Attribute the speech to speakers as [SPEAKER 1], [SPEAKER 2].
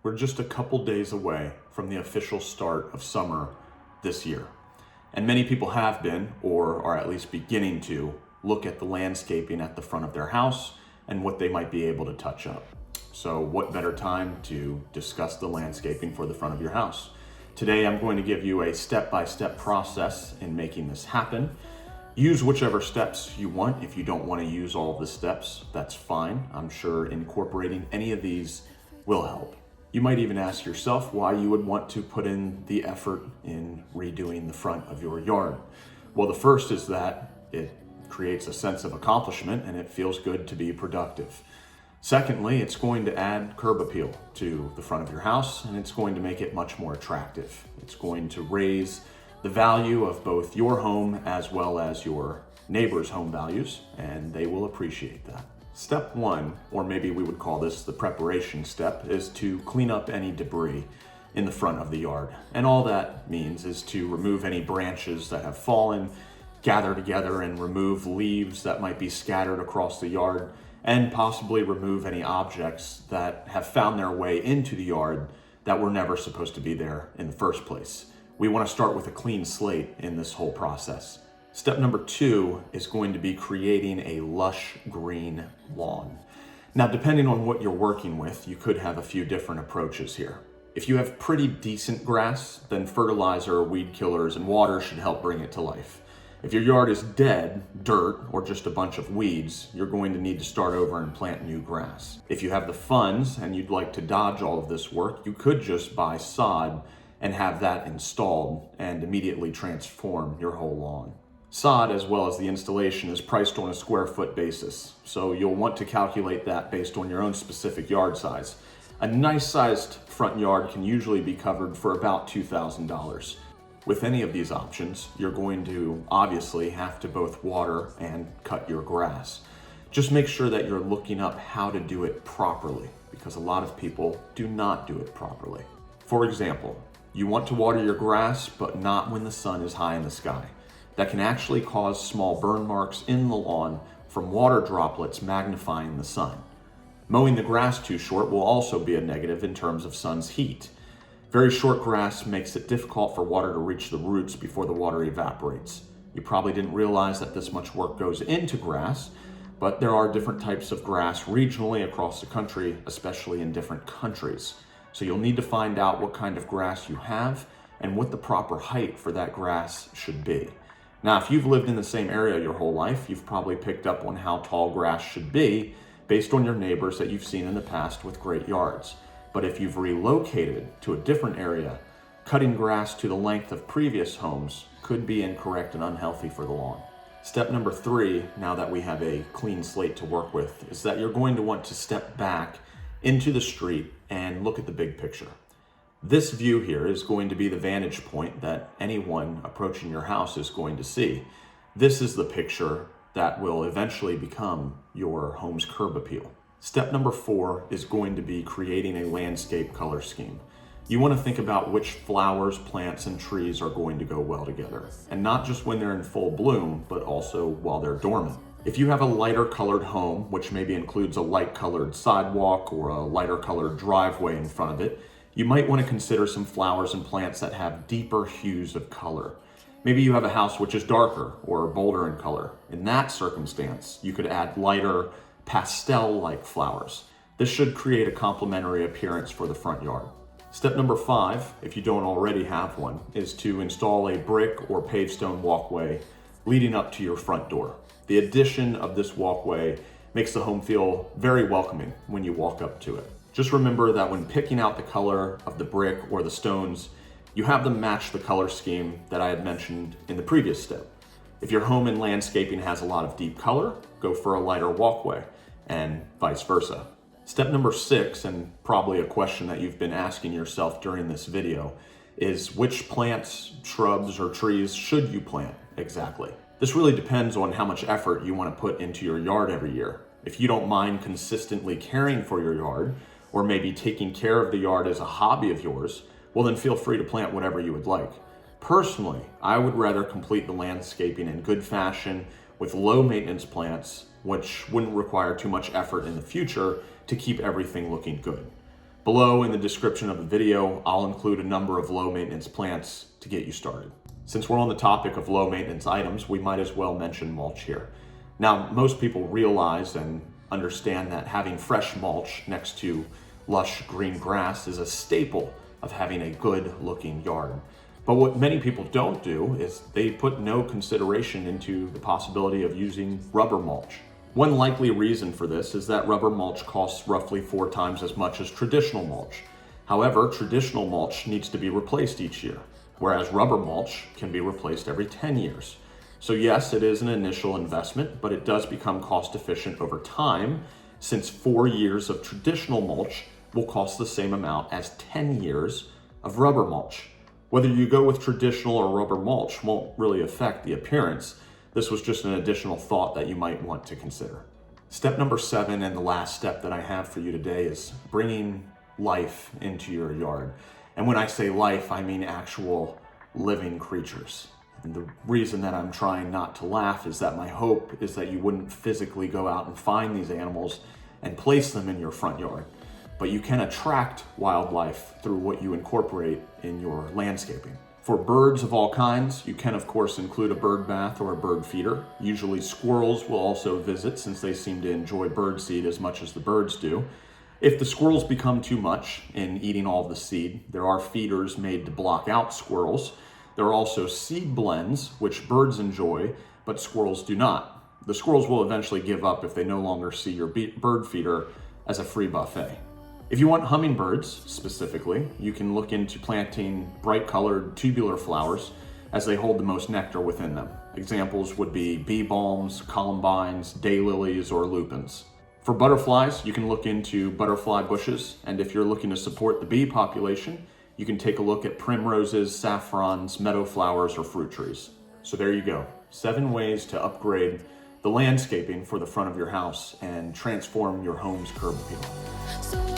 [SPEAKER 1] We're just a couple days away from the official start of summer this year. And many people have been, or are at least beginning to, look at the landscaping at the front of their house and what they might be able to touch up. So what better time to discuss the landscaping for the front of your house? Today I'm going to give you a step-by-step process in making this happen. Use whichever steps you want. If you don't want to use all of the steps, that's fine. I'm sure incorporating any of these will help. You might even ask yourself why you would want to put in the effort in redoing the front of your yard. Well, the first is that it creates a sense of accomplishment and it feels good to be productive. Secondly, it's going to add curb appeal to the front of your house and it's going to make it much more attractive. It's going to raise the value of both your home as well as your neighbor's home values, and they will appreciate that. Step one, or maybe we would call this the preparation step, is to clean up any debris in the front of the yard. And all that means is to remove any branches that have fallen, gather together and remove leaves that might be scattered across the yard, and possibly remove any objects that have found their way into the yard that were never supposed to be there in the first place. We want to start with a clean slate in this whole process. Step number 2 is going to be creating a lush green lawn. Now, depending on what you're working with, you could have a few different approaches here. If you have pretty decent grass, then fertilizer, weed killers, and water should help bring it to life. If your yard is dead, dirt, or just a bunch of weeds, you're going to need to start over and plant new grass. If you have the funds and you'd like to dodge all of this work, you could just buy sod and have that installed and immediately transform your whole lawn. Sod, as well as the installation, is priced on a square foot basis, so you'll want to calculate that based on your own specific yard size. A nice sized front yard can usually be covered for about $2,000. With any of these options, you're going to obviously have to both water and cut your grass. Just make sure that you're looking up how to do it properly, because a lot of people do not do it properly. For example, you want to water your grass, but not when the sun is high in the sky. That can actually cause small burn marks in the lawn from water droplets magnifying the sun. Mowing the grass too short will also be a negative in terms of sun's heat. Very short grass makes it difficult for water to reach the roots before the water evaporates. You probably didn't realize that this much work goes into grass, but there are different types of grass regionally across the country, especially in different countries. So you'll need to find out what kind of grass you have and what the proper height for that grass should be. Now, if you've lived in the same area your whole life, you've probably picked up on how tall grass should be based on your neighbors that you've seen in the past with great yards. But if you've relocated to a different area, cutting grass to the length of previous homes could be incorrect and unhealthy for the lawn. Step number 3, now that we have a clean slate to work with, is that you're going to want to step back into the street and look at the big picture. This view here is going to be the vantage point that anyone approaching your house is going to see. This is the picture that will eventually become your home's curb appeal. Step number 4 is going to be creating a landscape color scheme. You want to think about which flowers, plants, and trees are going to go well together, and not just when they're in full bloom, but also while they're dormant. If you have a lighter colored home, which maybe includes a light colored sidewalk or a lighter colored driveway in front of it, you might want to consider some flowers and plants that have deeper hues of color. Maybe you have a house which is darker or bolder in color. In that circumstance, you could add lighter pastel-like flowers. This should create a complementary appearance for the front yard. Step number 5, if you don't already have one, is to install a brick or pavestone walkway leading up to your front door. The addition of this walkway makes the home feel very welcoming when you walk up to it. Just remember that when picking out the color of the brick or the stones, you have them match the color scheme that I had mentioned in the previous step. If your home and landscaping has a lot of deep color, go for a lighter walkway, and vice versa. Step number 6, and probably a question that you've been asking yourself during this video, is which plants, shrubs, or trees should you plant exactly? This really depends on how much effort you want to put into your yard every year. If you don't mind consistently caring for your yard, or maybe taking care of the yard as a hobby of yours, well then feel free to plant whatever you would like. Personally, I would rather complete the landscaping in good fashion with low maintenance plants, which wouldn't require too much effort in the future to keep everything looking good. Below in the description of the video, I'll include a number of low maintenance plants to get you started. Since we're on the topic of low maintenance items, we might as well mention mulch here. Now, most people realize and understand that having fresh mulch next to lush green grass is a staple of having a good looking yard. But what many people don't do is they put no consideration into the possibility of using rubber mulch. One likely reason for this is that rubber mulch costs roughly 4 times as much as traditional mulch. However, traditional mulch needs to be replaced each year, whereas rubber mulch can be replaced every 10 years. So yes, it is an initial investment, but it does become cost efficient over time, since 4 years of traditional mulch will cost the same amount as 10 years of rubber mulch. Whether you go with traditional or rubber mulch won't really affect the appearance. This was just an additional thought that you might want to consider. Step number 7, and the last step that I have for you today, is bringing life into your yard. And when I say life, I mean actual living creatures. And the reason that I'm trying not to laugh is that my hope is that you wouldn't physically go out and find these animals and place them in your front yard. But you can attract wildlife through what you incorporate in your landscaping. For birds of all kinds, you can of course include a bird bath or a bird feeder. Usually squirrels will also visit, since they seem to enjoy bird seed as much as the birds do. If the squirrels become too much in eating all of the seed, there are feeders made to block out squirrels. There are also seed blends, which birds enjoy, but squirrels do not. The squirrels will eventually give up if they no longer see your bird feeder as a free buffet. If you want hummingbirds specifically, you can look into planting bright colored tubular flowers, as they hold the most nectar within them. Examples would be bee balms, columbines, daylilies, or lupins. For butterflies, you can look into butterfly bushes, and if you're looking to support the bee population, you can take a look at primroses, saffrons, meadow flowers, or fruit trees. So there you go, 7 ways to upgrade the landscaping for the front of your house and transform your home's curb appeal.